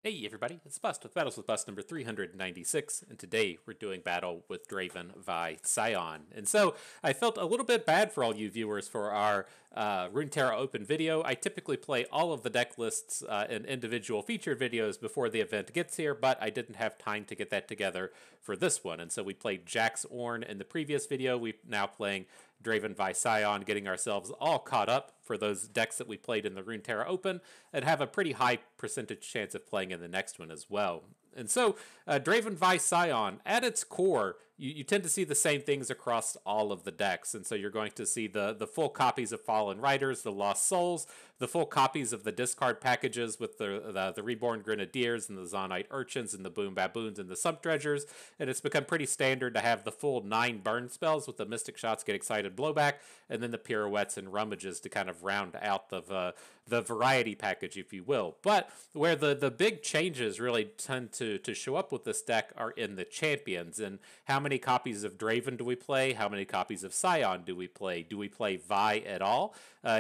Hey everybody, it's Bust with Battles with Bust number 396, and today we're doing battle with Draven Vi Scion. And so I felt a little bit bad for all you viewers for our Runeterra Open video. I typically play all of the deck lists in individual featured videos before the event gets here, but I didn't have time to get that together for this one. And so we played Jax Ornn in the previous video. We're now playing Draven Vi Scion, getting ourselves all caught up for those decks that we played in the Runeterra Open, and have a pretty high percentage chance of playing in the next one as well. And so, Draven Vi Scion, at its core, you tend to see the same things across all of the decks. And so you're going to see the full copies of Fallen Riders, the Lost Souls, the full copies of the discard packages with the Reborn Grenadiers and the Zaunite Urchins and the Boom Baboons and the Sump Dredgers. And it's become pretty standard to have the full 9 burn spells with the Mystic Shots, Get Excited, Blowback, and then the Pirouettes and Rummages to kind of round out the variety package, if you will. But where the big changes really tend to show up with this deck are in the champions. And how many copies of Draven do we play? How many copies of Scion do we play? Do we play Vi at all?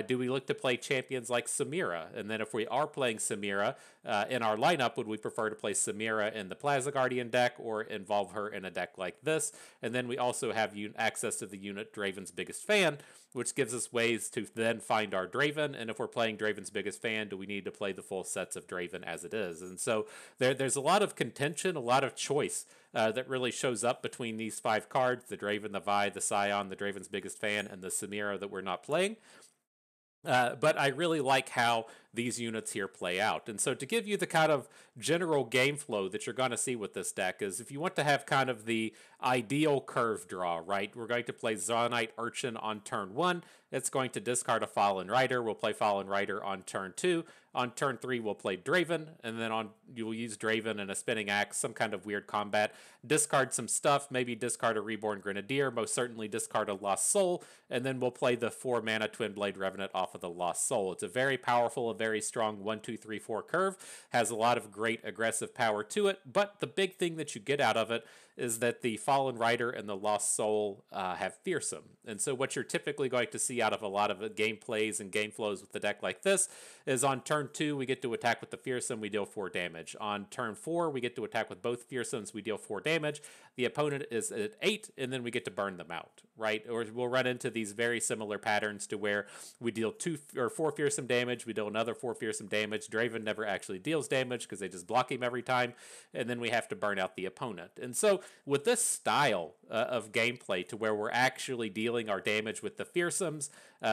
Do we look to play champions like Samira? And then if we are playing Samira in our lineup, would we prefer to play Samira in the Plaza Guardian deck or involve her in a deck like this? And then we also have access to the unit Draven's Biggest Fan, which gives us ways to then find our Draven. And if we're playing Draven's Biggest Fan, do we need to play the full sets of Draven as it is? And so there's a lot of contention, a lot of choice that really shows up between these 5 cards: the Draven, the Vi, the Scion, the Draven's Biggest Fan, and the Samira that we're not playing. But I really like how these units here play out. And so to give you the kind of general game flow that you're going to see with this deck is, if you want to have kind of the ideal curve draw, right? We're going to play Zaunite Urchin on turn 1. It's going to discard a Fallen Rider. We'll play Fallen Rider on turn 2. On turn 3, we'll play Draven, and then you'll use Draven and a Spinning Axe, some kind of weird combat. Discard some stuff, maybe discard a Reborn Grenadier, most certainly discard a Lost Soul, and then we'll play the 4 mana Twin Blade Revenant off of the Lost Soul. It's a very powerful, a very strong 1, 2, 3, 4 curve, has a lot of great aggressive power to it, but the big thing that you get out of it is that the Fallen Rider and the Lost Soul have Fearsome. And so what you're typically going to see out of a lot of gameplays and game flows with the deck like this is, on turn 2, we get to attack with the Fearsome, we deal 4 damage. On turn 4, we get to attack with both Fearsomes, we deal 4 damage. The opponent is at 8, and then we get to burn them out, right? Or we'll run into these very similar patterns to where we deal 2 or 4 Fearsome damage, we deal another 4 Fearsome damage. Draven never actually deals damage because they just block him every time, and then we have to burn out the opponent. And so with this style of gameplay, to where we're actually dealing our damage with the Fearsomes,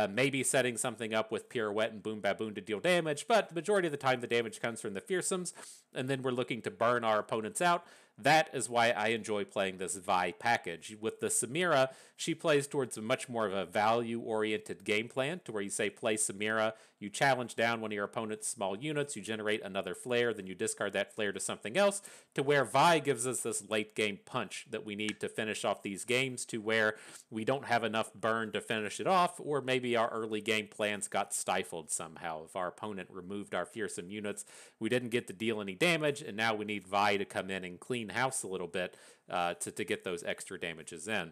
maybe setting something up with Pirouette and Boom Baboon to deal damage, but the majority of the time the damage comes from the Fearsomes, and then we're looking to burn our opponents out. That is why I enjoy playing this Vi package. With the Samira, she plays towards a much more of a value-oriented game plan, to where you say play Samira, you challenge down one of your opponent's small units, you generate another flare, then you discard that flare to something else, to where Vi gives us this late-game punch that we need to finish off these games, to where we don't have enough burn to finish it off, or maybe our early game plans got stifled somehow. If our opponent removed our fearsome units, we didn't get to deal any damage, and now we need Vi to come in and clean house a little bit to get those extra damages in.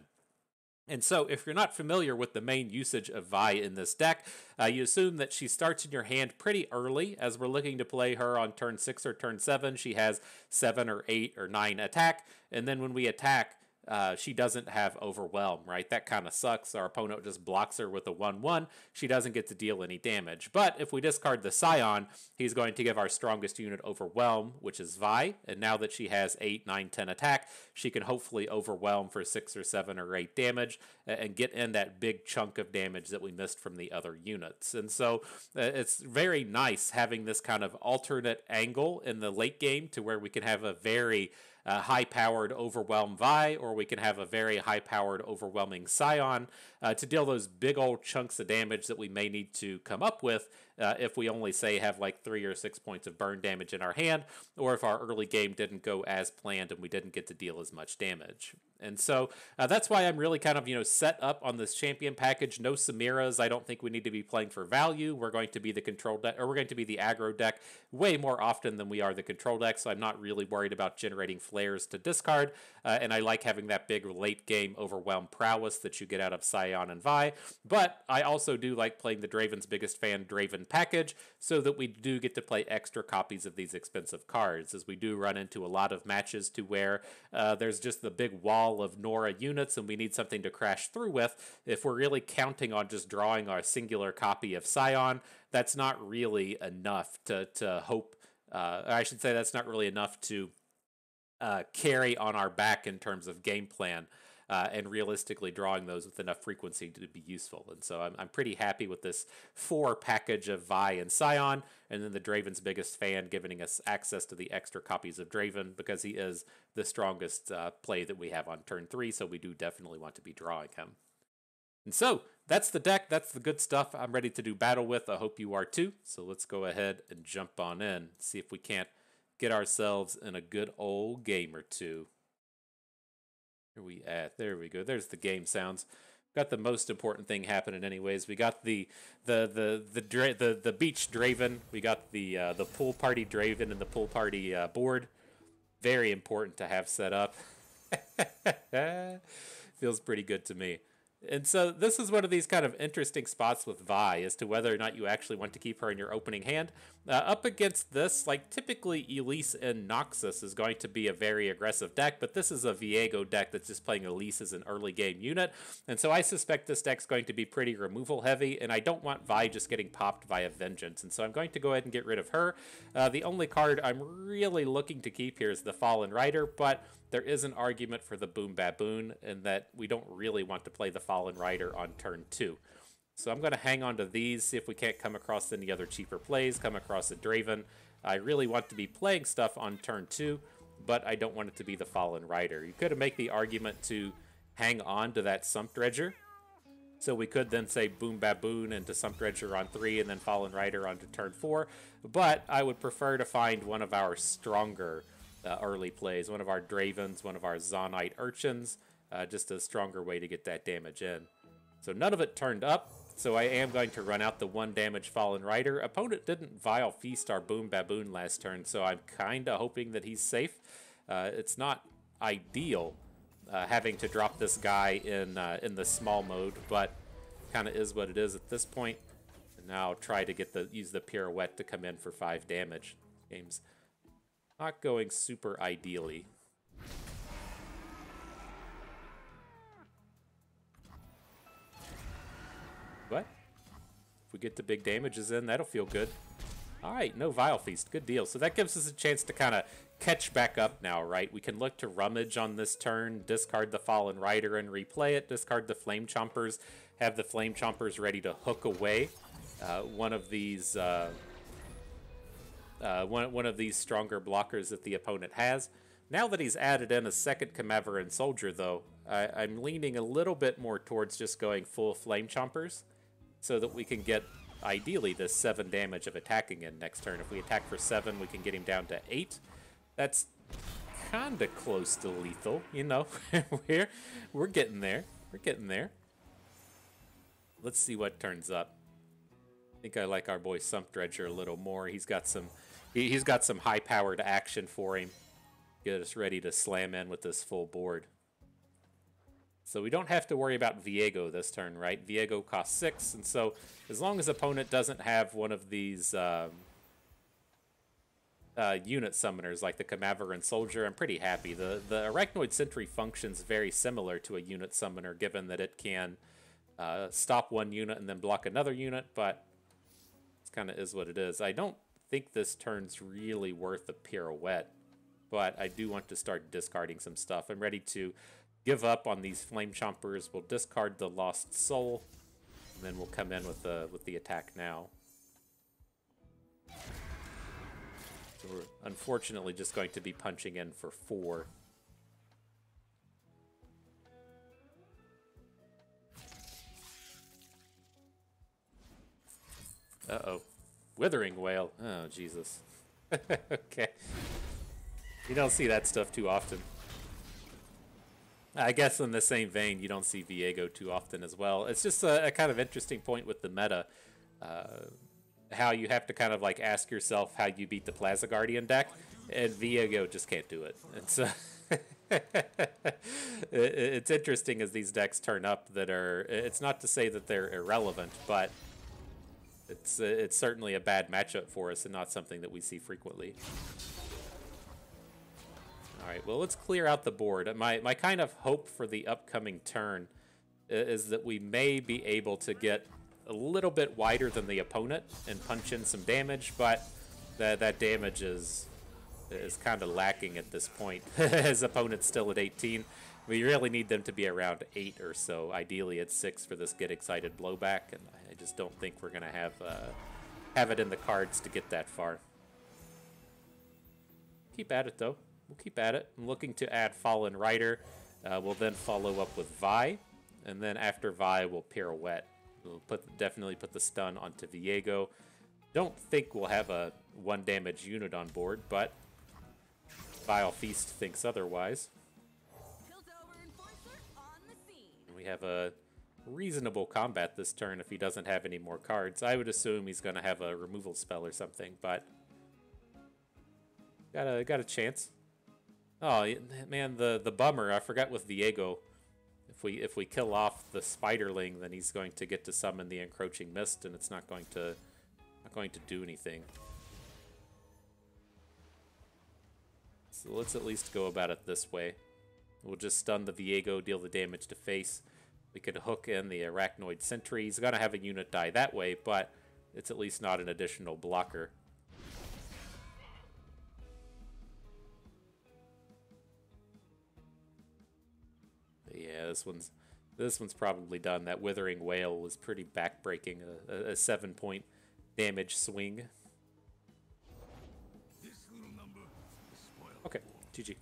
And so, if you're not familiar with the main usage of Vi in this deck, you assume that she starts in your hand pretty early, as we're looking to play her on turn 6 or turn 7. She has 7 or 8 or 9 attack, and then when we attack, she doesn't have Overwhelm, right? That kind of sucks. Our opponent just blocks her with a 1-1. She doesn't get to deal any damage. But if we discard the Scion, he's going to give our strongest unit Overwhelm, which is Vi. And now that she has 8, 9, 10 attack, she can hopefully Overwhelm for 6 or 7 or 8 damage and get in that big chunk of damage that we missed from the other units. And so it's very nice having this kind of alternate angle in the late game, to where we can have a very high-powered Overwhelm Vi, or we can have a very high-powered Overwhelming Scion to deal those big old chunks of damage that we may need to come up with if we only, say, have like 3 or 6 points of burn damage in our hand, or if our early game didn't go as planned and we didn't get to deal as much damage. And so that's why I'm really kind of, set up on this champion package. No Samiras. I don't think we need to be playing for value. We're going to be the control deck, or we're going to be the aggro deck way more often than we are the control deck. So I'm not really worried about generating flares to discard. And I like having that big late game Overwhelm prowess that you get out of Scion and Vi. But I also do like playing the Draven's Biggest Fan Draven open package so that we do get to play extra copies of these expensive cards, as we do run into a lot of matches to where there's just the big wall of Nora units and we need something to crash through with. If we're really counting on just drawing our singular copy of Scion, that's not really enough to hope, I should say that's not really enough to carry on our back in terms of game plan. And realistically drawing those with enough frequency to be useful. And so I'm pretty happy with this 4 package of Vi and Scion, and then the Draven's biggest fan giving us access to the extra copies of Draven because he is the strongest play that we have on turn 3, so we do definitely want to be drawing him. And so that's the deck. That's the good stuff I'm ready to do battle with. I hope you are too. So let's go ahead and jump on in, see if we can't get ourselves in a good old game or two. Where are we at? There we go. There's the game sounds. Got the most important thing happening, anyways. We got the beach Draven. We got the pool party Draven and the pool party board. Very important to have set up. Feels pretty good to me. And so this is one of these kind of interesting spots with Vi as to whether or not you actually want to keep her in your opening hand. Up against this, like typically Elise and Noxus is going to be a very aggressive deck, but this is a Viego deck that's just playing Elise as an early game unit. And so I suspect this deck's going to be pretty removal heavy, and I don't want Vi just getting popped via Vengeance. And so I'm going to go ahead and get rid of her. The only card I'm really looking to keep here is the Fallen Rider, but there is an argument for the Boom Baboon in that we don't really want to play the Fallen Rider on turn 2. So I'm going to hang on to these, see if we can't come across any other cheaper plays, come across a Draven. I really want to be playing stuff on turn 2, but I don't want it to be the Fallen Rider. You could make the argument to hang on to that Sump Dredger. So we could then say Boom Baboon into Sump Dredger on 3 and then Fallen Rider onto turn 4. But I would prefer to find one of our stronger early plays, one of our Dravens, one of our Zonite Urchins, just a stronger way to get that damage in. So none of it turned up, so I am going to run out the 1 damage Fallen Rider. Opponent didn't Vile Feast our Boom Baboon last turn, so I'm kind of hoping that he's safe. It's not ideal having to drop this guy in the small mode, but kind of is what it is at this point. And now I'll try to use the Pirouette to come in for 5 damage. Game's not going super ideally. What? If we get the big damages in, that'll feel good. Alright, no Vile Feast. Good deal. So that gives us a chance to kind of catch back up now, right? We can look to Rummage on this turn, discard the Fallen Rider and replay it, discard the Flame Chompers, have the Flame Chompers ready to hook away one of these one of these stronger blockers that the opponent has. Now that he's added in a second Camaveran Soldier, though, I'm leaning a little bit more towards just going full Flame Chompers so that we can get, ideally, this 7 damage of attacking in next turn. If we attack for 7, we can get him down to 8. That's kind of close to lethal, you know. We're getting there. We're getting there. Let's see what turns up. I think I like our boy Sump Dredger a little more. He's got some high-powered action for him. Get us ready to slam in with this full board. So we don't have to worry about Viego this turn, right? Viego costs 6, and so as long as opponent doesn't have one of these unit summoners like the Camaveran Soldier, I'm pretty happy. The Arachnoid Sentry functions very similar to a unit summoner, given that it can stop one unit and then block another unit, but it kind of is what it is. I don't think this turn's really worth a Pirouette, but I do want to start discarding some stuff. I'm ready to give up on these Flame Chompers. We'll discard the Lost Soul, and then we'll come in with the attack now. So we're unfortunately just going to be punching in for 4. Uh-oh. Withering Wail. Oh, Jesus. Okay. You don't see that stuff too often. I guess in the same vein, you don't see Viego too often as well. It's just a kind of interesting point with the meta. How you have to kind of like ask yourself how you beat the Plaza Guardian deck, and Viego just can't do it. And so it's interesting as these decks turn up that are, it's not to say that they're irrelevant, but It's certainly a bad matchup for us and not something that we see frequently. All right, well, let's clear out the board. My kind of hope for the upcoming turn is that we may be able to get a little bit wider than the opponent and punch in some damage, but that damage is kind of lacking at this point. His opponent's still at 18. We really need them to be around 8 or so. Ideally, at 6 for this Get Excited blowback, and I just don't think we're going to have it in the cards to get that far. Keep at it, though. We'll keep at it. I'm looking to add Fallen Rider. We'll then follow up with Vi, and then after Vi, we'll Pirouette. We'll definitely put the stun onto Viego. Don't think we'll have a 1 damage unit on board, but Vile Feast thinks otherwise. And we have a reasonable combat this turn if he doesn't have any more cards. I would assume he's going to have a removal spell or something, but got a chance. Oh man, the bummer, I forgot with Viego. If we kill off the Spiderling, then he's going to get to summon the Encroaching Mist, and it's not going to do anything. So let's at least go about it this way. We'll just stun the Viego, deal the damage to face. We could hook in the Arachnoid Sentry. He's gonna have a unit die that way, but it's at least not an additional blocker. Yeah, this one's probably done. That Withering Wail was pretty backbreaking, a 7-point damage swing. Okay, GG.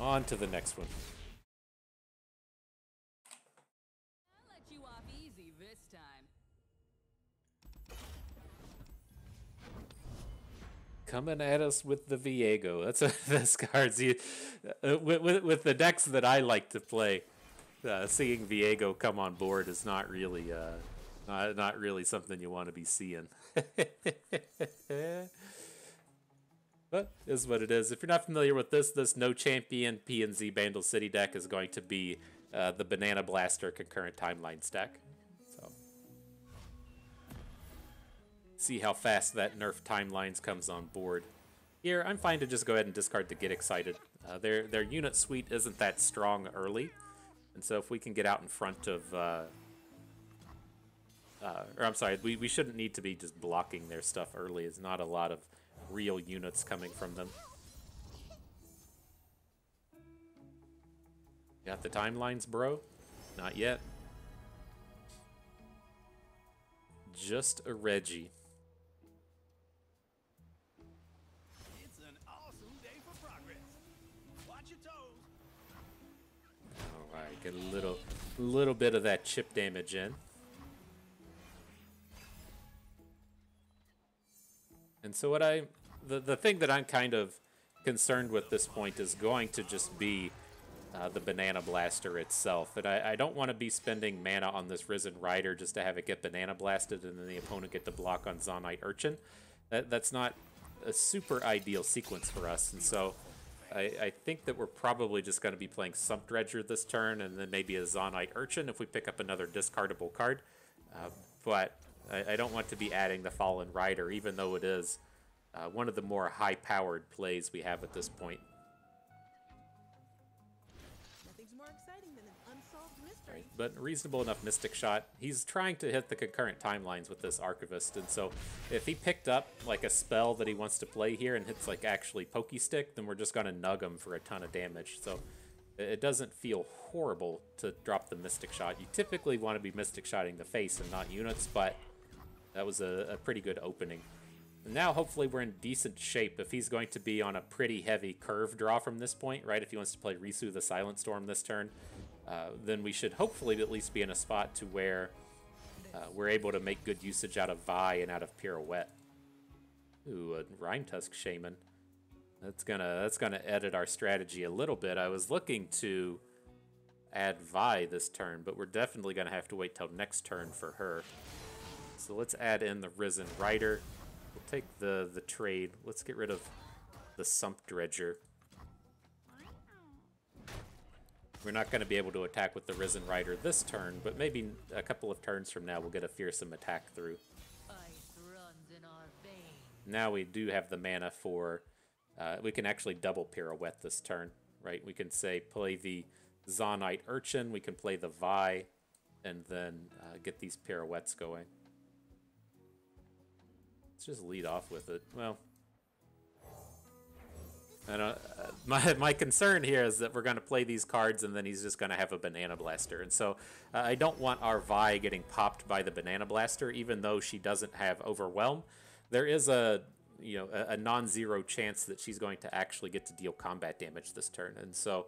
On to the next one. I'll let you off easy this time. Coming at us with the Viego. That's cards. With the decks that I like to play, seeing Viego come on board is not really something you want to be seeing. But is what it is. If you're not familiar with this No Champion PNZ Bandle City deck is going to be the Banana Blaster Concurrent Timeline stack. So see how fast that nerf timelines comes on board. Here, I'm fine to just go ahead and discard the Get Excited. Their unit suite isn't that strong early, and so if we can get out in front of, or I'm sorry, we shouldn't need to be just blocking their stuff early. It's not a lot of real units coming from them. Got the timelines, bro? Not yet. Just a Reggie. It's an awesome day for progress. Watch your toes. All right, get a little bit of that chip damage in. And so the thing that I'm kind of concerned with this point is going to just be the Banana Blaster itself. And I don't want to be spending mana on this Risen Rider just to have it get Banana Blasted and then the opponent get to block on Zonite Urchin. That's not a super ideal sequence for us. And so I think that we're probably just going to be playing Sump Dredger this turn and then maybe a Zonite Urchin if we pick up another discardable card. But I don't want to be adding the Fallen Rider, even though it is one of the more high-powered plays we have at this point. Nothing's more exciting than an unsolved mystery. Right, but reasonable enough Mystic Shot. He's trying to hit the concurrent timelines with this Archivist, and so if he picked up like a spell that he wants to play here and hits like actually Pokey Stick, then we're just going to nug him for a ton of damage. So it doesn't feel horrible to drop the Mystic Shot. You typically want to be Mystic Shotting the face and not units, but that was a pretty good opening. And now hopefully we're in decent shape if he's going to be on a pretty heavy curve draw from this point, right? If he wants to play Risu the Silent Storm this turn, then we should hopefully at least be in a spot to where we're able to make good usage out of Vi and out of Pirouette. Ooh, a Rime Tusk Shaman. That's gonna edit our strategy a little bit. I was looking to add Vi this turn, but we're definitely gonna have to wait till next turn for her. So let's add in the Risen Rider. We'll take the trade. Let's get rid of the Sump Dredger. We're not going to be able to attack with the Risen Rider this turn, but maybe a couple of turns from now we'll get a fearsome attack through. Ice runs in our veins. Now we do have the mana for... we can actually double Pirouette this turn, right? We can say play the Zaunite Urchin, we can play the Vi, and then get these Pirouettes going. Let's just lead off with it. Well, I don't, my concern here is that we're going to play these cards and then he's just going to have a Banana Blaster. And so I don't want our Vi getting popped by the Banana Blaster, even though she doesn't have Overwhelm. There is a non-zero chance that she's going to actually get to deal combat damage this turn. And so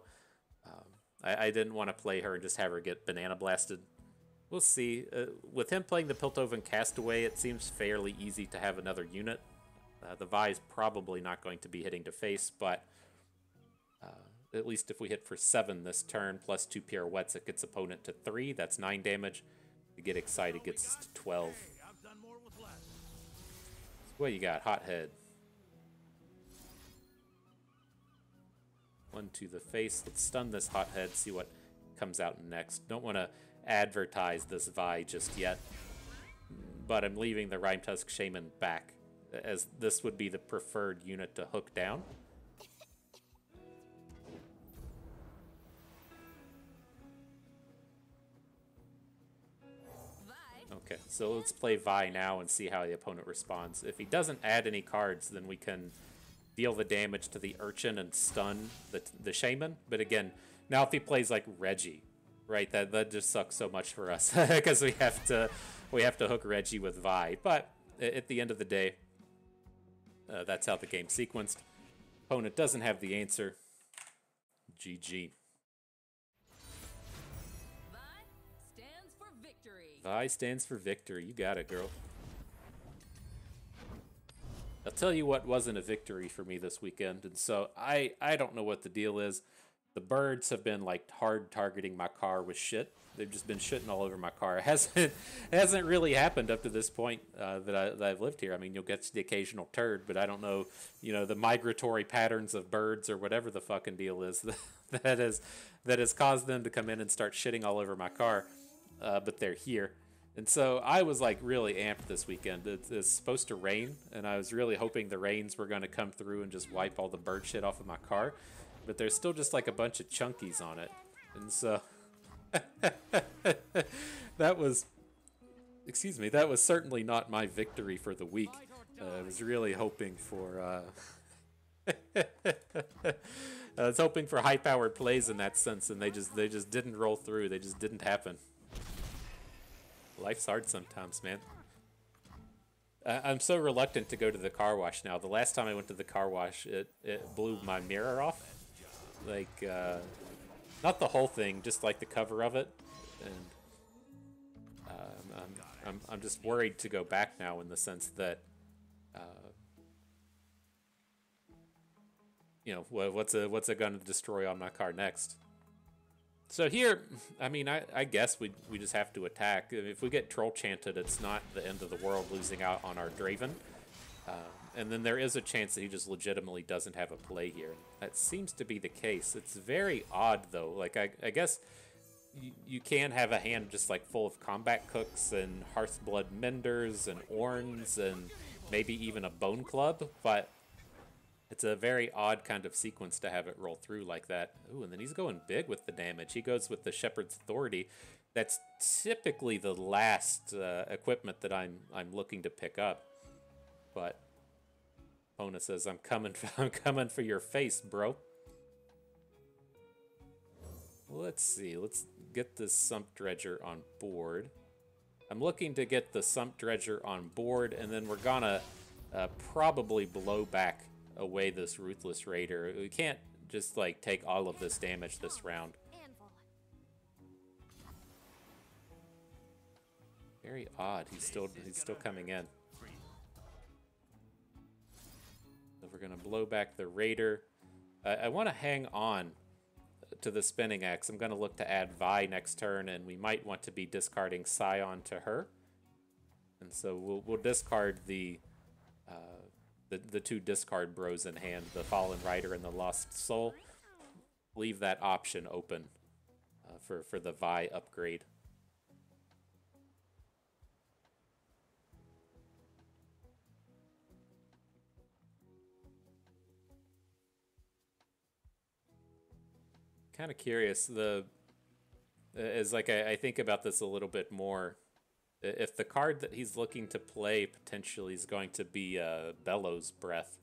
I didn't want to play her and just have her get Banana Blasted. We'll see. With him playing the Piltover Castaway, it seems fairly easy to have another unit. The Vi is probably not going to be hitting to face, but at least if we hit for 7 this turn, plus 2 Pirouettes, it gets opponent to 3. That's 9 damage. To get excited, gets us to 12. I've done more with less. What you got? Hothead. 1 to the face. Let's stun this Hothead, see what comes out next. Don't want to advertise this Vi just yet, but I'm leaving the Rhymetusk Shaman back, as this would be the preferred unit to hook down. Okay, so let's play Vi now and see how the opponent responds. If he doesn't add any cards, then we can deal the damage to the Urchin and stun the Shaman. But again, now if he plays like Reggie, right, that just sucks so much for us because we have to hook Reggie with Vi. But at the end of the day, that's how the game sequenced. Opponent doesn't have the answer. GG. Vi stands for victory. Vi stands for victory. You got it, girl. I'll tell you what wasn't a victory for me this weekend, and so I don't know what the deal is. The birds have been like hard targeting my car with shit. They've just been shitting all over my car. It hasn't really happened up to this point that I've lived here. I mean, you'll get the occasional turd, but I don't know, the migratory patterns of birds or whatever the fucking deal is that has caused them to come in and start shitting all over my car. But they're here. And so I was like really amped this weekend. It's supposed to rain, and I was really hoping the rains were going to come through and just wipe all the bird shit off of my car. But there's still just like a bunch of chunkies on it. And so that was certainly not my victory for the week. I was really hoping for I was hoping for high-powered plays in that sense, and they just didn't roll through. They just didn't happen. Life's hard sometimes, man. I'm so reluctant to go to the car wash now. The last time I went to the car wash, it blew my mirror off. Like, not the whole thing, just like the cover of it. And I'm just worried to go back now, in the sense that, what's it going to destroy on my car next? So here, I mean, I guess we just have to attack. If we get Troll Chanted, it's not the end of the world losing out on our Draven. And then there is a chance that he just legitimately doesn't have a play here. That seems to be the case. It's very odd, though. Like, I guess you can have a hand just, like, full of Combat Cooks and Hearthblood Menders and Orns and maybe even a Bone Club, but it's a very odd kind of sequence to have it roll through like that. Ooh, and then he's going big with the damage. He goes with the Shepherd's Authority. That's typically the last equipment that I'm looking to pick up. But opponent says, I'm coming for your face, bro. Let's see. Let's get this Sump Dredger on board. I'm looking to get the Sump Dredger on board, and then we're gonna probably blow back away this Ruthless Raider. We can't just like take all of this damage this round. Very odd. He's still coming in. So we're gonna blow back the Raider. I want to hang on to the Spinning Axe. I'm gonna look to add Vi next turn, and we might want to be discarding Scion to her. And so we'll discard the two discard bros in hand, the Fallen Rider and the Lost Soul. Leave that option open. for the Vi upgrade. Kind of curious. I think about this a little bit more. If the card that he's looking to play potentially is going to be Bellows Breath,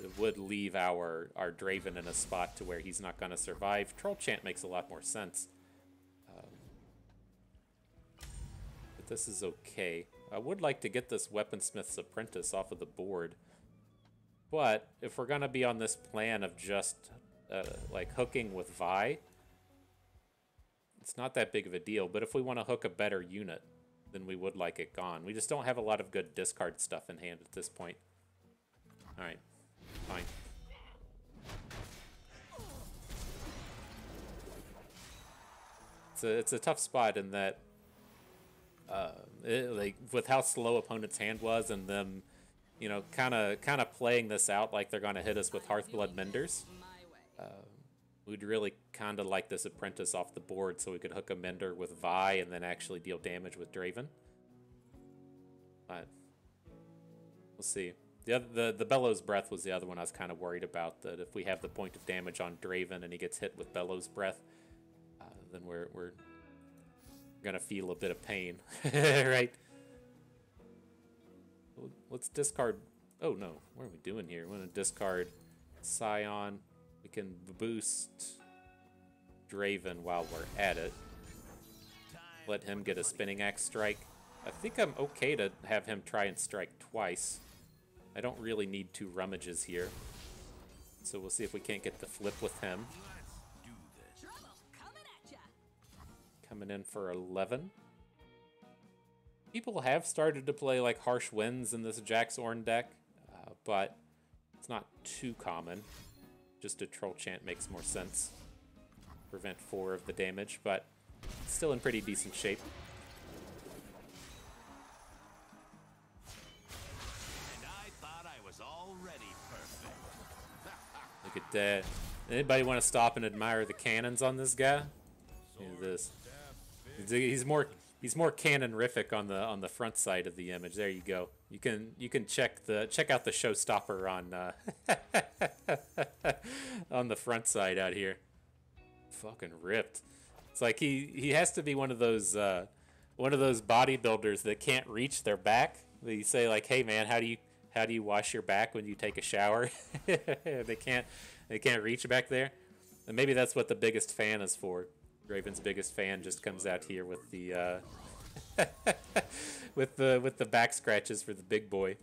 it would leave our Draven in a spot to where he's not going to survive. Troll Chant makes a lot more sense. But this is okay. I would like to get this Weaponsmith's Apprentice off of the board. But if we're going to be on this plan of just like hooking with Vi, it's not that big of a deal. But if we want to hook a better unit, then we would like it gone. We just don't have a lot of good discard stuff in hand at this point. Alright, fine. It's a tough spot in that, like with how slow opponent's hand was, and them, you know, kind of playing this out like they're gonna hit us with Hearthblood Menders. We'd really kind of like this Apprentice off the board so we could hook a Mender with Vi and then actually deal damage with Draven. But we'll see. The Bellows Breath was the other one I was kind of worried about, that if we have the point of damage on Draven and he gets hit with Bellows Breath, then we're gonna feel a bit of pain, right? Let's discard. Oh no, what are we doing here? We're gonna discard Scion. We can boost Draven while we're at it. Let him get a Spinning Axe strike. I think I'm okay to have him try and strike twice. I don't really need 2 rummages here. So we'll see if we can't get the flip with him. Coming in for 11. People have started to play like Harsh Winds in this Jax Ornn deck, but it's not too common. Just a Troll Chant makes more sense. Prevent 4 of the damage, but still in pretty decent shape. And I thought I was already perfect. Look at that. Anybody want to stop and admire the cannons on this guy? Look at this. He's more cannon-rific on the front side of the image. There you go. You can check out the showstopper on on the front side out here. Fucking ripped. It's like he has to be one of those bodybuilders that can't reach their back. You say like, hey man, how do you wash your back when you take a shower? they can't reach back there. And maybe that's what the biggest fan is for. Draven's biggest fan just comes out here with the with the back scratches for the big boy.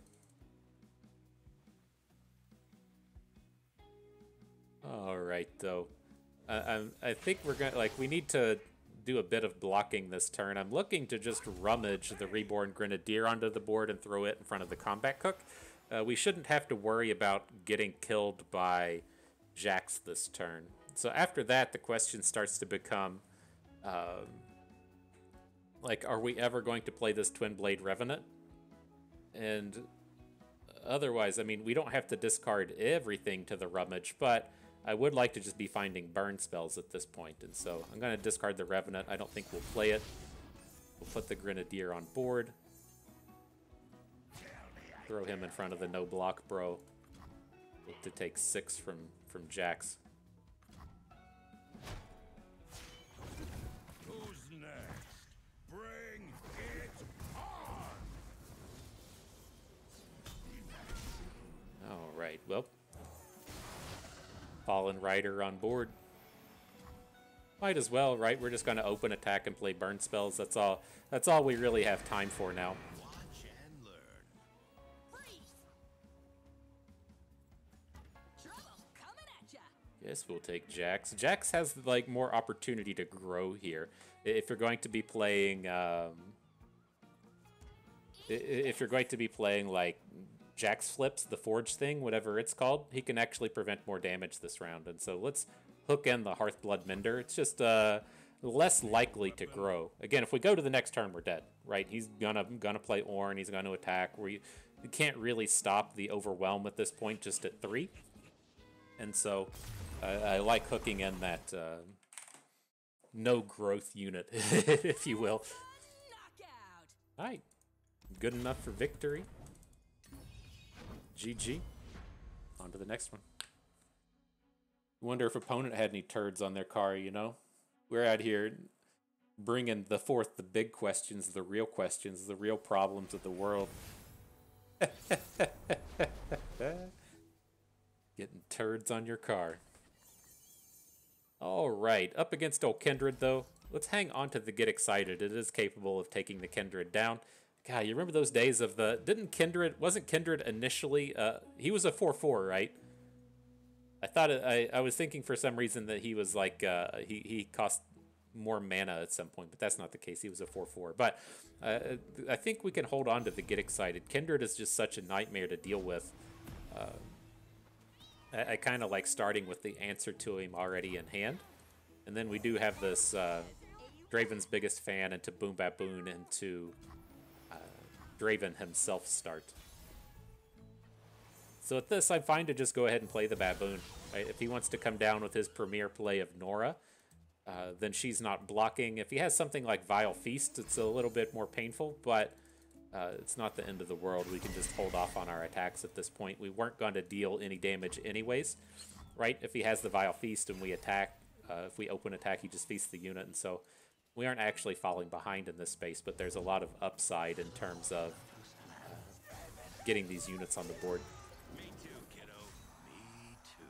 All right, though. I think we need to do a bit of blocking this turn. I'm looking to just rummage the Reborn Grenadier onto the board and throw it in front of the Combat Cook. We shouldn't have to worry about getting killed by Jax this turn. So after that, the question starts to become, like, are we ever going to play this Twin Blade Revenant? And otherwise, I mean, we don't have to discard everything to the rummage, but I would like to just be finding burn spells at this point. And so I'm going to discard the Revenant. I don't think we'll play it. We'll put the Grenadier on board. Throw him in front of the no block bro. Look to take 6 from Jax. Who's next? Bring it on! All right, well. Fallen Rider on board. Might as well, right? We're just going to open attack and play burn spells. That's all we really have time for now. Watch and learn. Guess we'll take Jax. Jax has like more opportunity to grow here. If you're going to be playing, like Jax flips, the Forge thing, whatever it's called, he can actually prevent more damage this round. And so let's hook in the Hearthblood Mender. It's just less likely to grow. Again, if we go to the next turn, we're dead, right? He's gonna play Ornn. He's gonna attack. We can't really stop the overwhelm at this point, just at 3. And so I like hooking in that no growth unit, if you will. Knockout. All right, good enough for victory. GG. On to the next one. Wonder if opponent had any turds on their car, you know? We're out here bringing the big questions, the real problems of the world. Getting turds on your car. All right, up against old Kindred, though. Let's hang on to the Get Excited. It is capable of taking the Kindred down. God, you remember those days of the... Wasn't Kindred initially... he was a 4/4, right? I thought... I was thinking for some reason that he was like... he cost more mana at some point, but that's not the case. He was a 4/4. But I think we can hold on to the Get Excited. Kindred is just such a nightmare to deal with. I kind of like starting with the answer to him already in hand. And then we do have this Draven's Biggest Fan into Boom Baboon into Draven himself start. So at this, I'm fine to just go ahead and play the Baboon. Right? If he wants to come down with his premier play of Nora, then she's not blocking. If he has something like Vile Feast, it's a little bit more painful, but it's not the end of the world. We can just hold off on our attacks at this point. We weren't going to deal any damage anyways, right? If he has the Vile Feast and we attack, if we open attack, he just feasts the unit, and so we aren't actually falling behind in this space, but there's a lot of upside in terms of getting these units on the board. Me too, kiddo. Me too.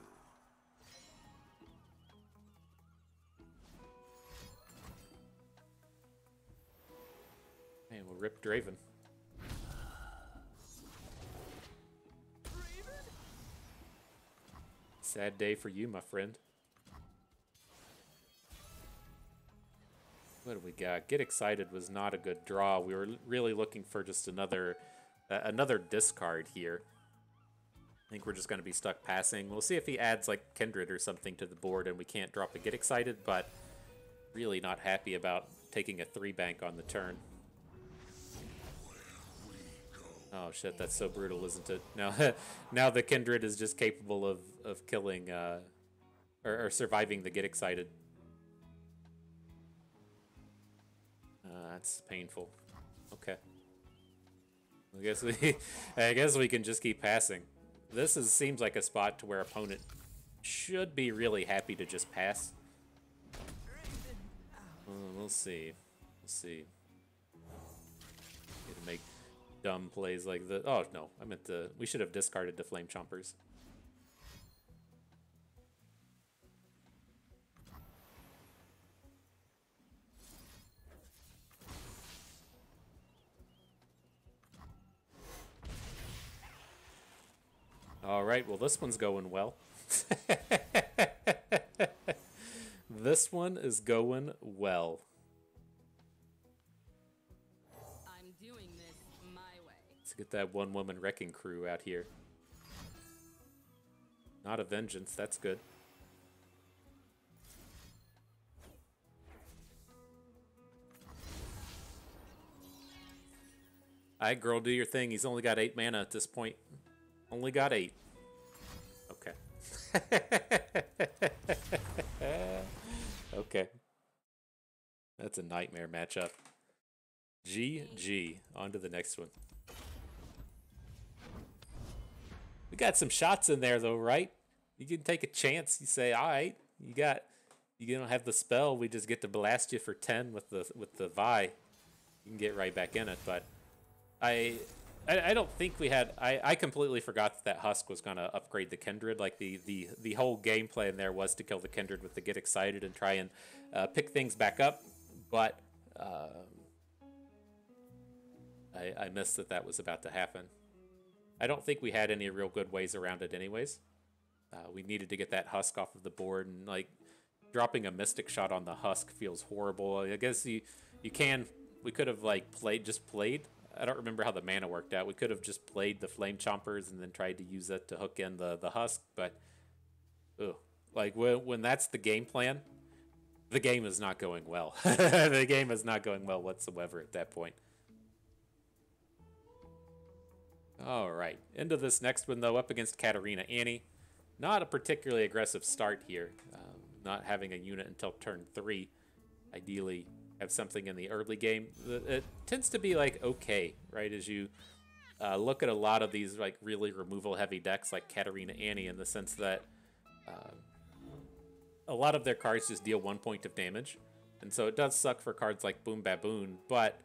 And we'll rip Draven. Sad day for you, my friend. What do we got? Get Excited was not a good draw. We were really looking for just another discard here. I think we're just going to be stuck passing. We'll see if he adds like Kindred or something to the board and we can't drop a Get Excited, but really not happy about taking a 3-bank on the turn. Oh shit, that's so brutal, isn't it? Now the Kindred is just capable of killing or surviving the Get Excited. That's painful. Okay. I guess we can just keep passing. This seems like a spot to where opponent should be really happy to just pass. We'll see. We'll see. Need to make dumb plays like the... Oh, no. I meant the... We should have discarded the Flame Chompers. All right, well, this one's going well. This one is going well. I'm doing this my way. Let's get that one-woman wrecking crew out here. Not a Vengeance, that's good. Alright, girl, do your thing. He's only got 8 mana at this point. Only got 8. Okay. Okay. That's a nightmare matchup. GG. On to the next one. We got some shots in there though, right? You can take a chance. You say, all right, you don't have the spell. We just get to blast you for 10 with the Vi. You can get right back in it, but I don't think we had... I completely forgot that Husk was going to upgrade the Kindred. Like, the whole game plan there was to kill the Kindred with the Get Excited and try and pick things back up. But I missed that was about to happen. I don't think we had any real good ways around it anyways. We needed to get that Husk off of the board, and, like, dropping a Mystic Shot on the Husk feels horrible. I guess we could have, like, played. I don't remember how the mana worked out. We could have just played the Flame Chompers and then tried to use it to hook in the Husk, but like when that's the game plan, the game is not going well. The game is not going well whatsoever at that point. All right, into this next one though, up against Katarina Annie. Not a particularly aggressive start here, not having a unit until turn 3. ideally have something in the early game. It tends to be like okay, right? As you look at a lot of these like really removal heavy decks like Katarina Annie, in the sense that a lot of their cards just deal 1 point of damage. And so it does suck for cards like Boom Baboon, but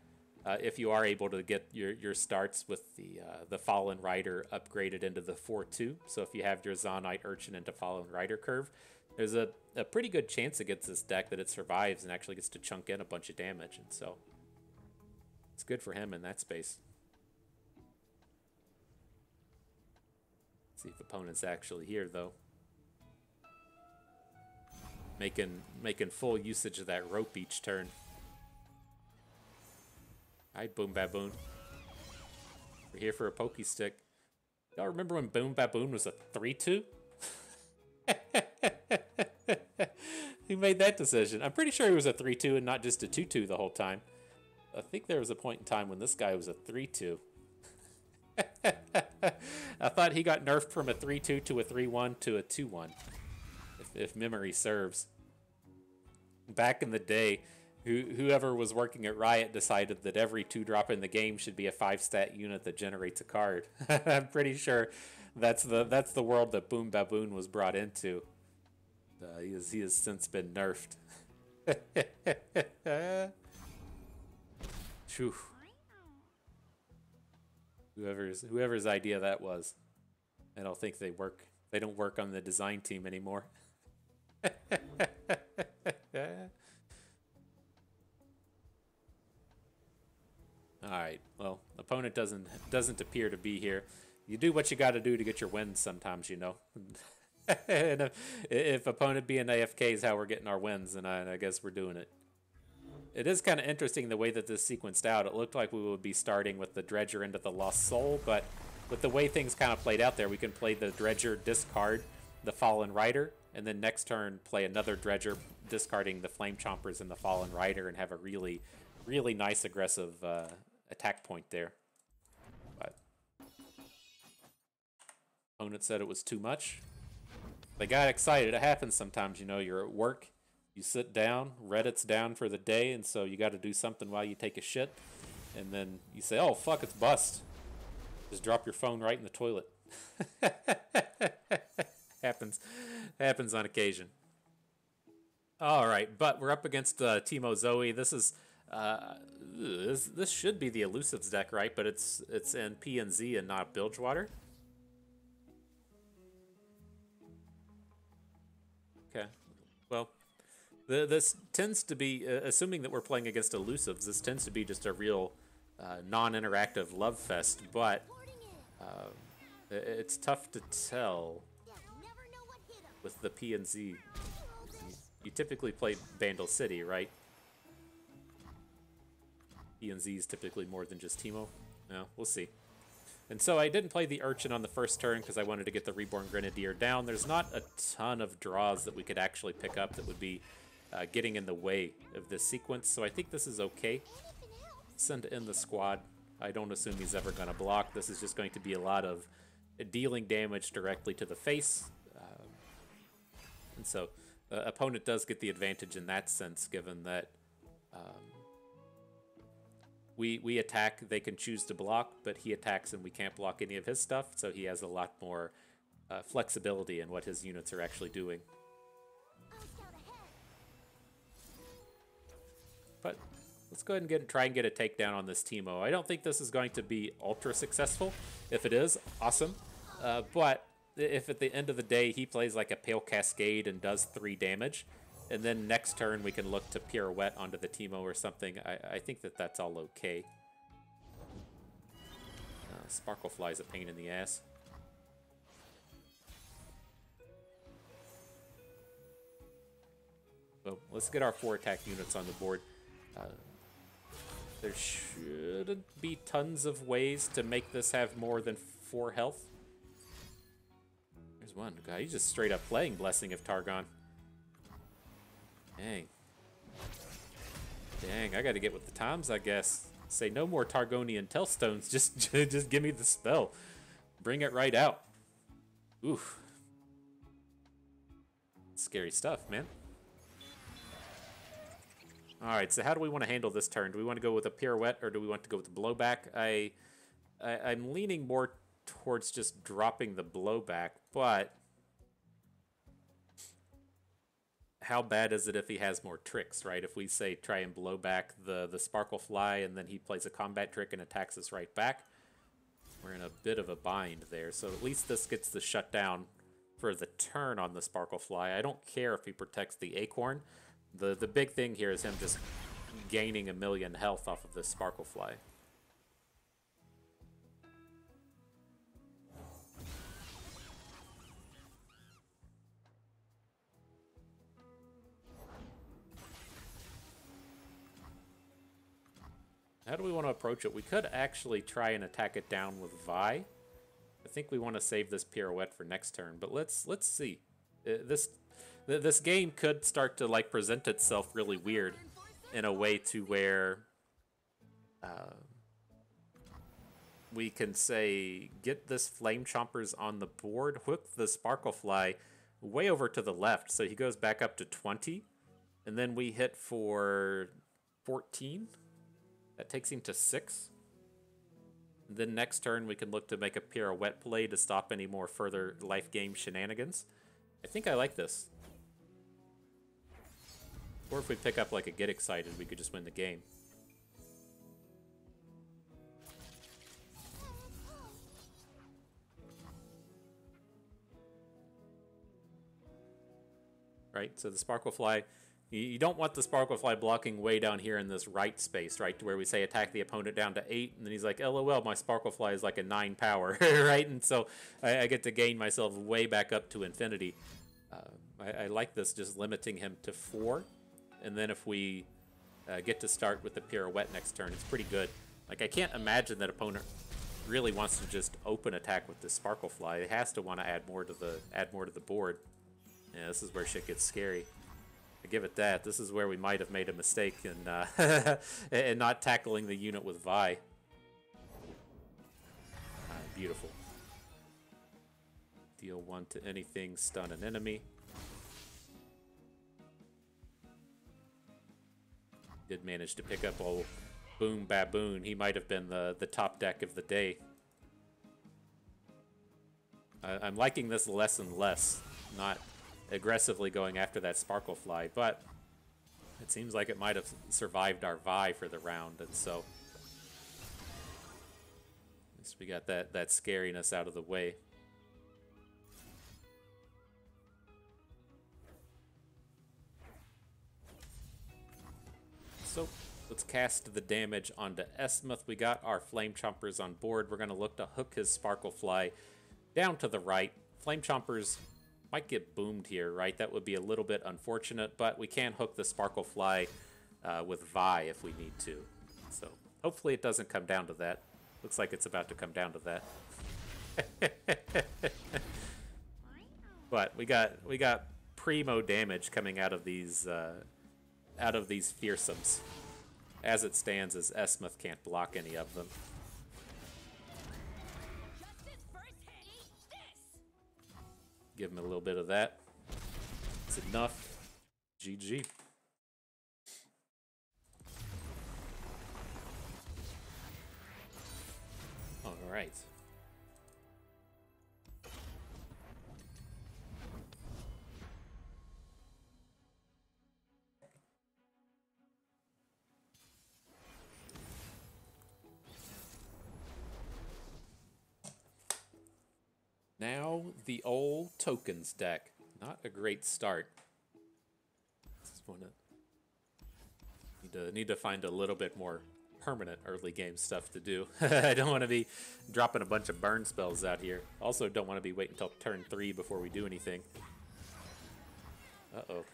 if you are able to get your starts with the Fallen Rider upgraded into the 4/2, so if you have your Zaunite Urchin into Fallen Rider curve, there's a pretty good chance against this deck that it survives and actually gets to chunk in a bunch of damage. And so it's good for him in that space. Let's see if opponent's actually here, though. Making full usage of that rope each turn. Alright, Boom Baboon. We're here for a Pokey Stick. Y'all remember when Boom Baboon was a 3/2? Who made that decision? I'm pretty sure he was a 3/2 and not just a 2/2 the whole time. I think there was a point in time when this guy was a 3/2. I thought he got nerfed from a 3/2 to a 3/1 to a 2/1. If memory serves. Back in the day, whoever was working at Riot decided that every 2-drop in the game should be a 5-stat unit that generates a card. I'm pretty sure that's the world that Boom Baboon was brought into. He has since been nerfed. Phew. Whoever's idea that was. I don't think they don't work on the design team anymore. Alright, well, opponent doesn't appear to be here. You do what you gotta do to get your wins sometimes, you know. And if opponent being AFK is how we're getting our wins, then I guess we're doing it. It is kind of interesting the way that this sequenced out. It looked like we would be starting with the Dredger into the Lost Soul, but with the way things kind of played out there, we can play the Dredger, discard the Fallen Rider, and then next turn play another Dredger, discarding the Flame Chompers and the Fallen Rider, and have a really, really nice aggressive attack point there. But opponent said it was too much. They got excited. It happens sometimes, you know, you're at work, you sit down, Reddit's down for the day, and so you got to do something while you take a shit, and then you say, oh, fuck, it's bust. Just drop your phone right in the toilet. Happens on occasion. All right, but we're up against Teemo Zoe. This is this should be the Elusives deck, right? But it's in P and Z and not Bilgewater. Okay, well, this tends to be, assuming that we're playing against Elusives, this tends to be just a real non-interactive love fest, but it's tough to tell with the P and Z. You typically play Vandal City, right? P and Z is typically more than just Teemo. No, we'll see. And so I didn't play the Urchin on the first turn because I wanted to get the Reborn Grenadier down. There's not a ton of draws that we could actually pick up that would be getting in the way of this sequence, so I think this is okay. Send in the squad. I don't assume he's ever going to block. This is just going to be a lot of dealing damage directly to the face. And so the opponent does get the advantage in that sense, given that we attack, they can choose to block, but he attacks and we can't block any of his stuff, so he has a lot more flexibility in what his units are actually doing. But let's go ahead and try and get a takedown on this Teemo. I don't think this is going to be ultra successful. If it is, awesome. But if at the end of the day he plays like a Pale Cascade and does 3 damage, and then next turn we can look to Pirouette onto the Teemo or something, I think that that's all okay. Sparklefly's a pain in the ass. So let's get our 4 attack units on the board. There shouldn't be tons of ways to make this have more than 4 health. There's one guy, he's just straight up playing Blessing of Targon. Dang. Dang, I gotta get with the times, I guess. Say no more Targonian Tellstones, just give me the spell. Bring it right out. Oof. Scary stuff, man. All right, so how do we want to handle this turn? Do we want to go with a pirouette or do we want to go with the blowback? I'm leaning more towards just dropping the blowback, but how bad is it if he has more tricks, right? If we say try and blow back the Sparkle Fly and then he plays a combat trick and attacks us right back, we're in a bit of a bind there. So at least this gets the shutdown for the turn on the Sparkle Fly. I don't care if he protects the Acorn. The big thing here is him just gaining 1,000,000 health off of this Sparkle Fly. How do we want to approach it? We could actually try and attack it down with Vi. I think we want to save this pirouette for next turn, but let's see. This game could start to like present itself really weird in a way to where we can say get this Flame Chompers on the board, hook the Sparkle Fly way over to the left, so he goes back up to 20, and then we hit for 14. That takes him to 6. Then next turn, we can look to make a pirouette play to stop any more further life game shenanigans. I think I like this. Or if we pick up like a Get Excited, we could just win the game. Right, so the Sparkle Fly... You don't want the Sparkle Fly blocking way down here in this right space, right? To where we say attack the opponent down to 8, and then he's like, LOL, my Sparkle Fly is like a 9 power, right? And so I get to gain myself way back up to infinity. I like this, just limiting him to 4. And then if we get to start with the pirouette next turn, it's pretty good. Like, I can't imagine that opponent really wants to just open attack with the Sparkle Fly. It has to want to add more to the board. Yeah, this is where shit gets scary. I give it that. This is where we might have made a mistake in not tackling the unit with Vi. Beautiful. Deal 1 to anything, stun an enemy. Did manage to pick up old Boom Baboon. He might have been the top deck of the day. I'm liking this less and less. Not aggressively going after that Sparkle Fly, but it seems like it might have survived our Vi for the round, and so at least we got that scariness out of the way. So let's cast the damage onto Esmuth. We got our Flame Chompers on board. We're going to look to hook his Sparkle Fly down to the right. Flame Chompers might get boomed here, right? That would be a little bit unfortunate, but we can hook the Sparkle Fly with Vi if we need to. So hopefully it doesn't come down to that. Looks like it's about to come down to that. But we got primo damage coming out of these fearsomes. As it stands, as Esmuth can't block any of them. Give him a little bit of that. It's enough. GG. All right. Now the old tokens deck. Not a great start. Just wanna need to find a little bit more permanent early game stuff to do. I don't want to be dropping a bunch of burn spells out here. Also don't want to be waiting until turn 3 before we do anything. Uh-oh.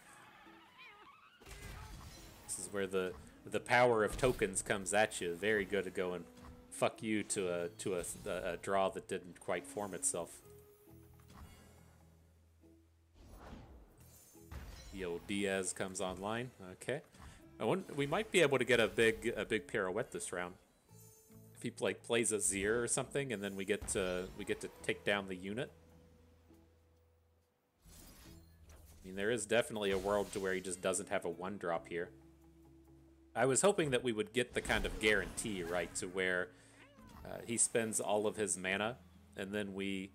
This is where the power of tokens comes at you. Very good at going fuck you to a draw that didn't quite form itself. The old Diaz comes online. Okay, we might be able to get a big pirouette this round. If he like plays a Zir or something, and then we get to take down the unit. I mean, there is definitely a world to where he just doesn't have a 1-drop here. I was hoping that we would get the kind of guarantee, right, to where he spends all of his mana, and then we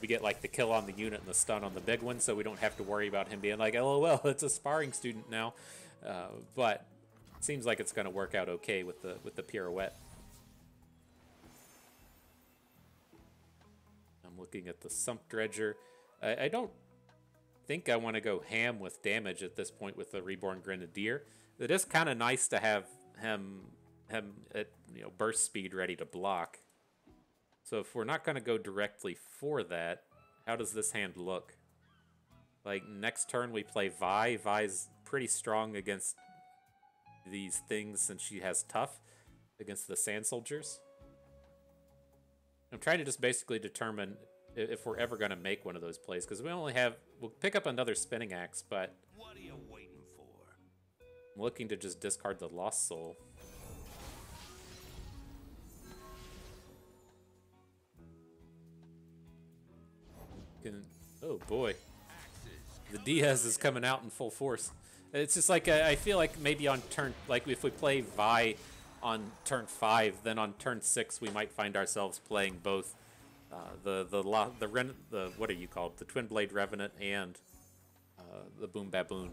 get like the kill on the unit and the stun on the big one, so we don't have to worry about him being like, LOL, it's a sparring student now. But it seems like it's going to work out okay with the pirouette. I'm looking at the Sump Dredger. I don't think I want to go ham with damage at this point with the Reborn Grenadier. It is kind of nice to have him at burst speed ready to block. So if we're not going to go directly for that, how does this hand look? Like next turn we play Vi. Vi's pretty strong against these things since she has tough against the Sand Soldiers. I'm trying to just basically determine if we're ever going to make one of those plays, because we'll pick up another Spinning Axe, but What are you waiting for? I'm looking to just discard the Lost Soul. Oh boy, the Diaz is coming out in full force. It's just like I feel like maybe on turn, like if we play Vi on turn 5, then on turn 6 we might find ourselves playing both the what are you called? The Twin Blade Revenant and the Boom Baboon.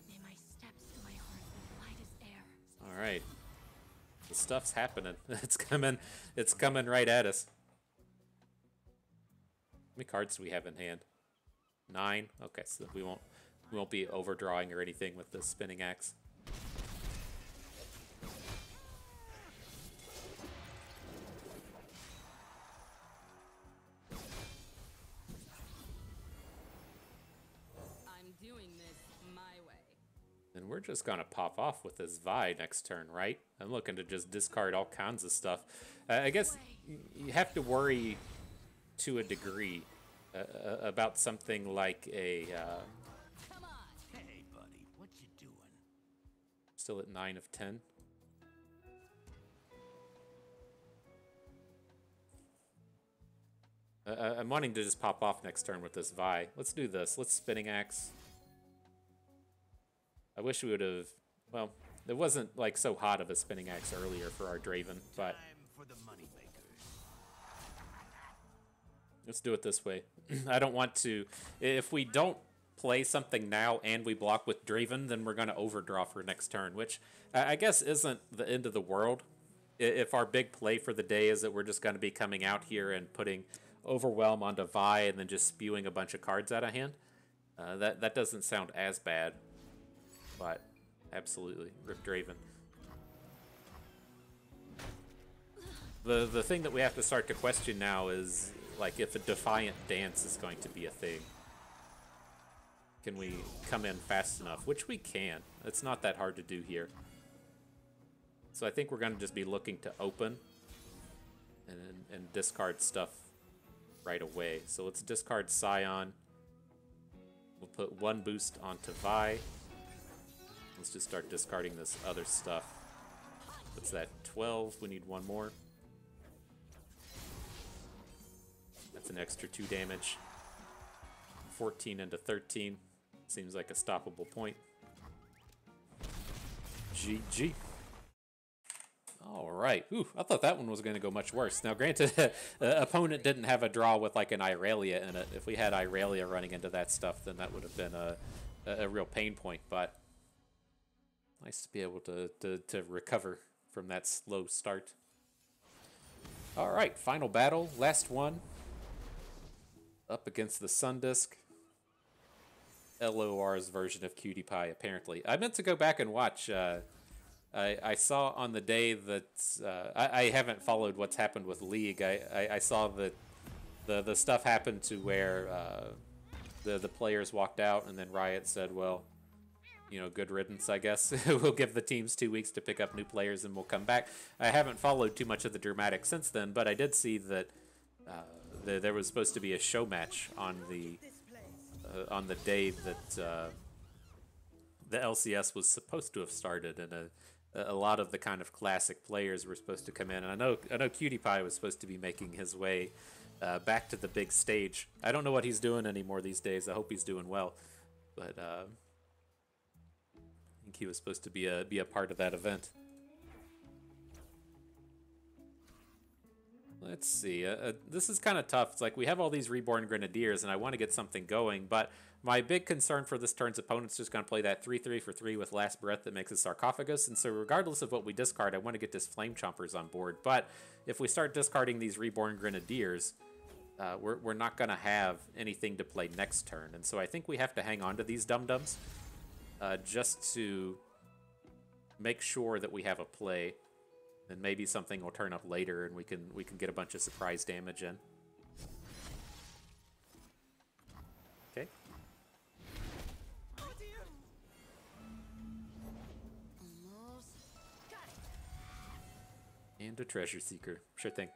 May my steps to my heart be light as air. All right, the stuff's happening. It's coming right at us. How many cards do we have in hand? 9. Okay, so we won't be overdrawing or anything with the Spinning Axe. I'm doing this my way. And we're just gonna pop off with this Vi next turn, right? I'm looking to just discard all kinds of stuff. I guess you have to worry to a degree about something like a Come on. Hey, buddy, what you doing? still at 9 of 10. I'm wanting to just pop off next turn with this Vi. Let's do this. Let's Spinning Axe. I wish we would have, well, it wasn't like so hot of a Spinning Axe earlier for our Draven, but Time for the money makers. let's do it this way. I don't want to, if we don't play something now and we block with Draven, then we're going to overdraw for next turn, which I guess isn't the end of the world. If our big play for the day is that we're just going to be coming out here and putting Overwhelm onto Vi and then just spewing a bunch of cards out of hand, that doesn't sound as bad, but absolutely, rip Draven. The thing that we have to start to question now is like if a Defiant Dance is going to be a thing. Can we come in fast enough? Which we can. It's not that hard to do here. So I think we're going to just be looking to open and discard stuff right away. So let's discard Scion. We'll put 1 boost onto Vi. Let's just start discarding this other stuff. What's that? 12. We need 1 more. That's an extra 2 damage. 14 into 13. Seems like a stoppable point. GG. All right. Ooh, I thought that one was going to go much worse. Now, granted, opponent didn't have a draw with like an Irelia in it. If we had Irelia running into that stuff, then that would have been a real pain point. But nice to be able to recover from that slow start. All right, final battle, last one. Up against the Sundisk. LOR's version of Cutie Pie, apparently. I meant to go back and watch. I saw on the day that I haven't followed what's happened with League. I saw that the stuff happened to where the players walked out, and then Riot said, "Well, you know, good riddance, I guess. We'll give the teams 2 weeks to pick up new players, and we'll come back." I haven't followed too much of the dramatics since then, but I did see that there was supposed to be a show match on the day that the LCS was supposed to have started, and a lot of the kind of classic players were supposed to come in. And I know Cutie Pie was supposed to be making his way back to the big stage. I don't know what he's doing anymore these days. I hope he's doing well, but think he was supposed to be a part of that event. Let's see. This is kind of tough. It's like we have all these Reborn Grenadiers, and I want to get something going, but my big concern for this turn's opponent's just going to play that 3/3 for 3 with Last Breath that makes a Sarcophagus, and so regardless of what we discard, I want to get this Flame Chompers on board. But if we start discarding these Reborn Grenadiers, we're not going to have anything to play next turn, and so I think we have to hang on to these Dum-Dums just to make sure that we have a play. And maybe something will turn up later, and we can get a bunch of surprise damage in. Okay. And a Treasure Seeker. Sure thing.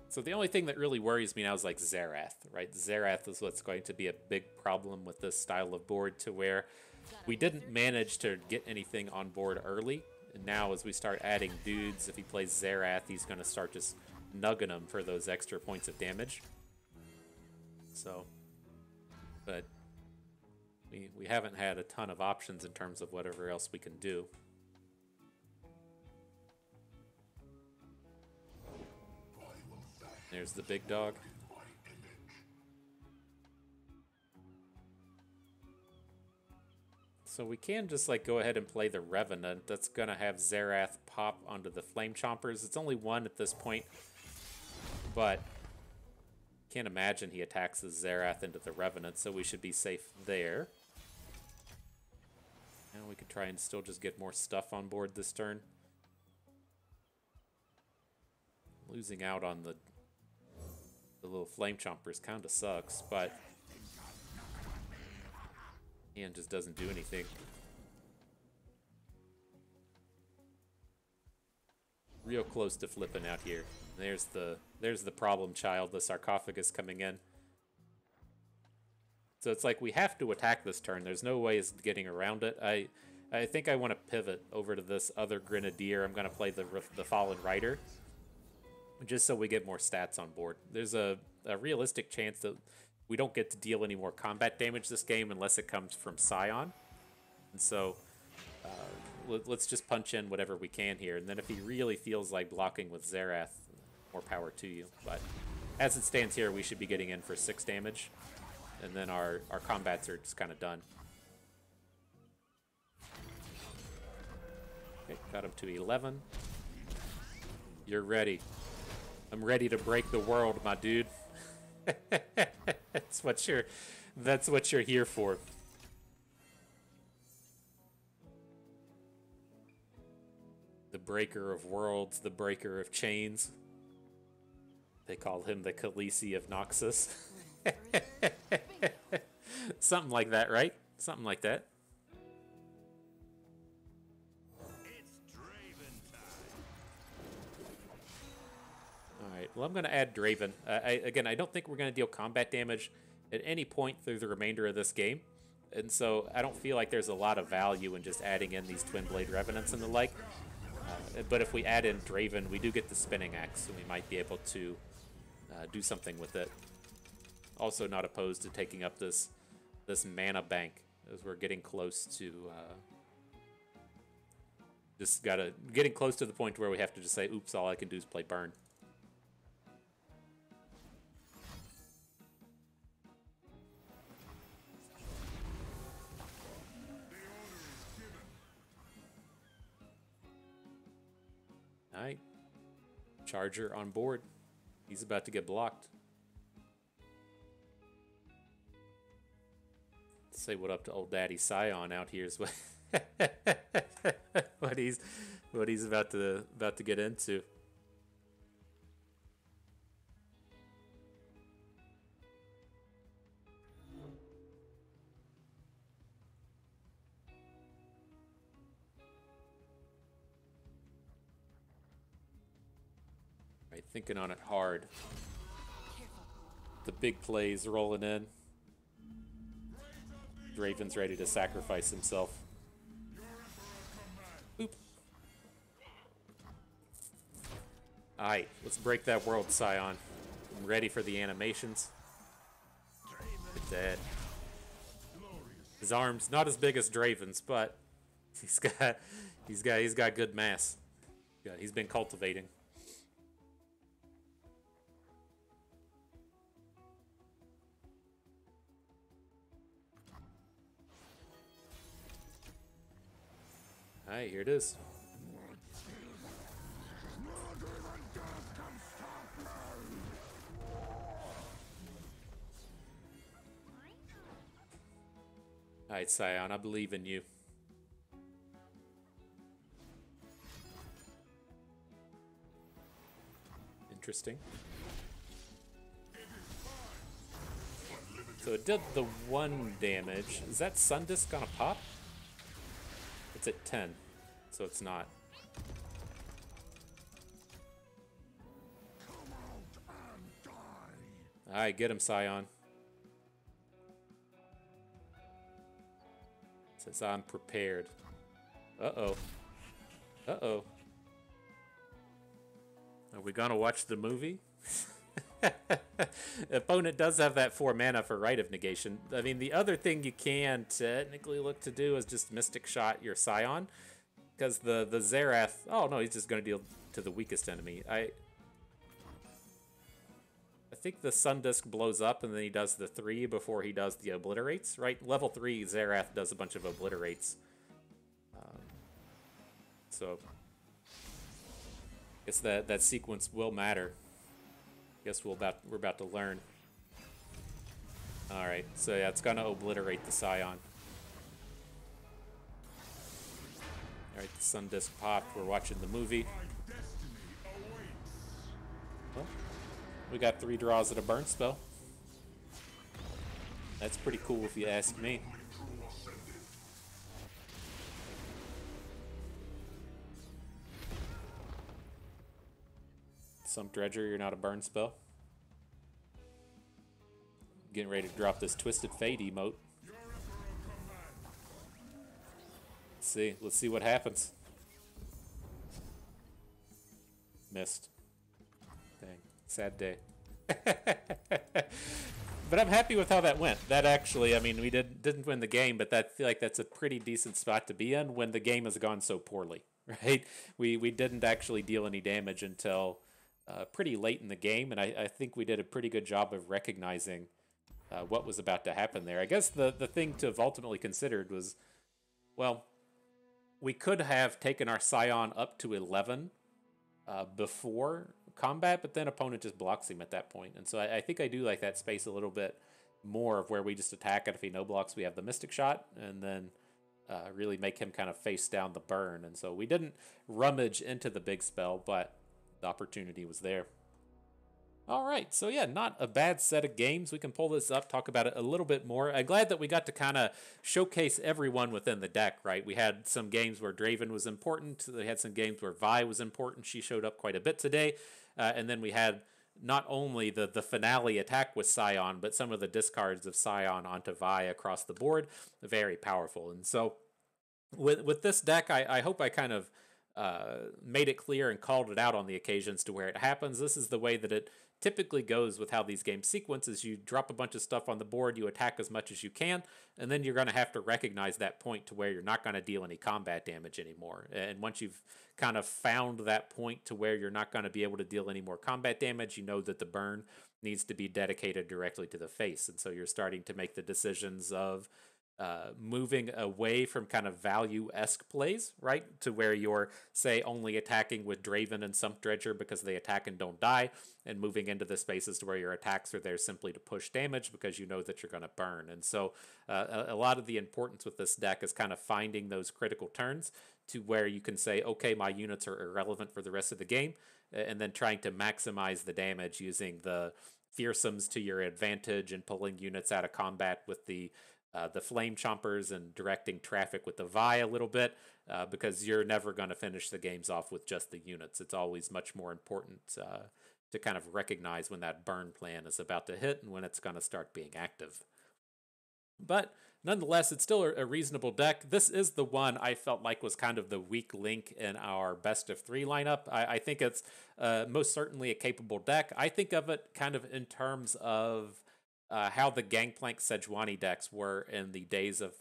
So the only thing that really worries me now is like Zerath, right? Zerath is what's going to be a big problem with this style of board, to where we didn't manage to get anything on board early. And now as we start adding dudes, if he plays Zerath, he's going to start just nugging them for those extra points of damage. So, but we haven't had a ton of options in terms of whatever else we can do. There's the big dog. So we can just like go ahead and play the Revenant. That's gonna have Zerath pop onto the Flame Chompers. It's only one at this point, but can't imagine he attacks the Zerath into the Revenant, so we should be safe there. And we could try and still just get more stuff on board this turn. Losing out on the little Flame Chompers kind of sucks, but Ian just doesn't do anything. Real close to flipping out here. There's the problem child, the Sarcophagus coming in. So it's like we have to attack this turn. There's no way of getting around it. I think I want to pivot over to this other Grenadier. I'm going to play the Fallen Rider, just so we get more stats on board. There's a realistic chance that we don't get to deal any more combat damage this game unless it comes from Scion. And so let's just punch in whatever we can here. And then if he really feels like blocking with Zerath, more power to you. But as it stands here, we should be getting in for 6 damage. And then our combats are just kind of done. Okay, got him to 11. You're ready. I'm ready to break the world, my dude. That's what you're here for. The breaker of worlds, the breaker of chains. They call him the Khaleesi of Noxus. Something like that, right? Something like that. Alright, well, I'm going to add Draven. Again, I don't think we're going to deal combat damage at any point through the remainder of this game. And so I don't feel like there's a lot of value in just adding in these Twin Blade Revenants and the like. But if we add in Draven, we do get the Spinning Axe, so we might be able to do something with it. Also not opposed to taking up this mana bank, as we're getting close to getting close to the point where we have to just say, oops, all I can do is play burn. Alright. Charger on board. He's about to get blocked. Say what up to old Daddy Scion out here is what what he's about to get into. Right, thinking on it hard. The big plays rolling in. Draven's ready to sacrifice himself. Boop. Alright, let's break that world, Scion. I'm ready for the animations. You're dead. His arms not as big as Draven's, but he's got good mass. Yeah, he's been cultivating. All right, here it is. All right, Scion, I believe in you. Interesting. So it did the 1 damage. Is that Sun Disc gonna pop? It's at 10, so it's not. Alright, get him, Scion. Says I'm prepared. Uh-oh. Uh-oh. Are we gonna watch the movie? Opponent does have that 4 mana for Rite of Negation. I mean, the other thing you can technically look to do is just Mystic Shot your Scion. Because the Xerath... Oh, no, he's just going to deal to the weakest enemy. I think the Sun Disc blows up and then he does the 3 before he does the Obliterates, right? Level 3, Xerath does a bunch of Obliterates. So... I guess that sequence will matter. Guess we're about to learn. All right, so yeah, it's gonna obliterate the Scion. All right, the Sun Disc popped. We're watching the movie. Well, we got 3 draws at a burn spell. That's pretty cool if you ask me. Sump Dredger, you're not a burn spell. Getting ready to drop this Twisted Fate emote. Let's see what happens. Missed. Dang, sad day. But I'm happy with how that went. That actually, I mean, we didn't win the game, but I feel like that's a pretty decent spot to be in when the game has gone so poorly, right? We didn't actually deal any damage until pretty late in the game, and I think we did a pretty good job of recognizing what was about to happen there. I guess the thing to have ultimately considered was, well, we could have taken our Scion up to 11 before combat, but then opponent just blocks him at that point. And so I think I do like that space a little bit more of where we just attack it. If he no blocks, we have the Mystic Shot, and then really make him kind of face down the burn. And so we didn't rummage into the big spell, but the opportunity was there. All right, so yeah, not a bad set of games. We can pull this up, talk about it a little bit more. I'm glad that we got to kind of showcase everyone within the deck, right? We had some games where Draven was important. We had some games where Vi was important. She showed up quite a bit today. And then we had not only the finale attack with Scion, but some of the discards of Scion onto Vi across the board. Very powerful. And so with this deck, I hope I kind of made it clear and called it out on the occasions to where it happens. This is the way that it typically goes with how these games sequence. Is you drop a bunch of stuff on the board, you attack as much as you can, and then you're going to have to recognize that point to where you're not going to deal any combat damage anymore. And once you've kind of found that point to where you're not going to be able to deal any more combat damage, you know that the burn needs to be dedicated directly to the face. And so you're starting to make the decisions of moving away from kind of value-esque plays, right? To where you're, say, only attacking with Draven and Sump Dredger because they attack and don't die, and moving into the spaces to where your attacks are there simply to push damage because you know that you're going to burn. And so a lot of the importance with this deck is kind of finding those critical turns to where you can say, okay, my units are irrelevant for the rest of the game, and then trying to maximize the damage using the fearsomes to your advantage and pulling units out of combat with the Flame Chompers and directing traffic with the Vi a little bit, because you're never going to finish the games off with just the units. It's always much more important to kind of recognize when that burn plan is about to hit and when it's going to start being active. But nonetheless, it's still a reasonable deck. This is the one I felt like was kind of the weak link in our best of 3 lineup. I think it's most certainly a capable deck. I think of it kind of in terms of how the Gangplank Sejuani decks were in the days of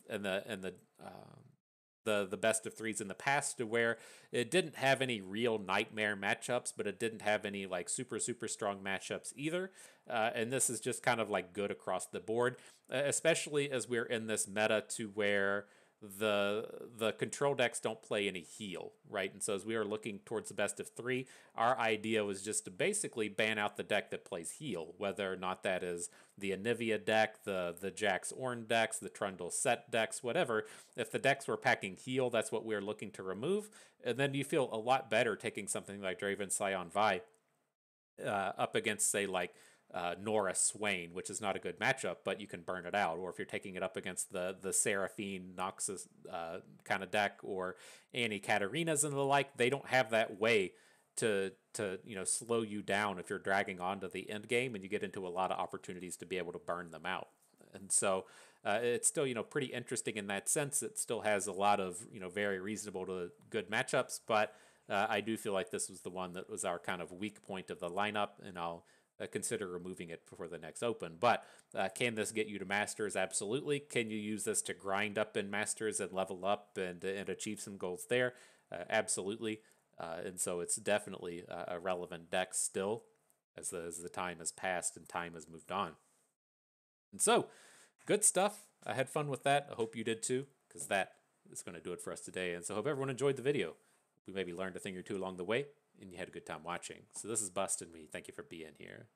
the best of threes in the past, to where it didn't have any real nightmare matchups, but it didn't have any like super strong matchups either. And this is just kind of like good across the board, especially as we're in this meta to where the control decks don't play any heal, right? And so as we are looking towards the best of three, our idea was just to basically ban out the deck that plays heal, whether or not that is the Anivia deck, the Jax Ornn decks, the Trundle set decks, whatever. If the decks were packing heal, that's what we're looking to remove. And then you feel a lot better taking something like Draven Scion Vi up against, say, like Nora Swain, which is not a good matchup, but you can burn it out. Or if you're taking it up against the Seraphine Noxus kind of deck, or Annie Katarinas and the like, they don't have that way to slow you down if you're dragging on to the end game, and you get into a lot of opportunities to be able to burn them out. And so it's still pretty interesting in that sense. It still has a lot of very reasonable to good matchups, but I do feel like this was the one that was our kind of weak point of the lineup, and I'll consider removing it before the next open. But can this get you to Masters? Absolutely. Can you use this to grind up in Masters and level up and achieve some goals there? Absolutely. And so it's definitely a relevant deck still as the time has passed and time has moved on. And so, good stuff. I had fun with that. I hope you did too, because that is going to do it for us today. And so I hope everyone enjoyed the video. We maybe learned a thing or two along the way, and you had a good time watching. So this is Bust and me. Thank you for being here.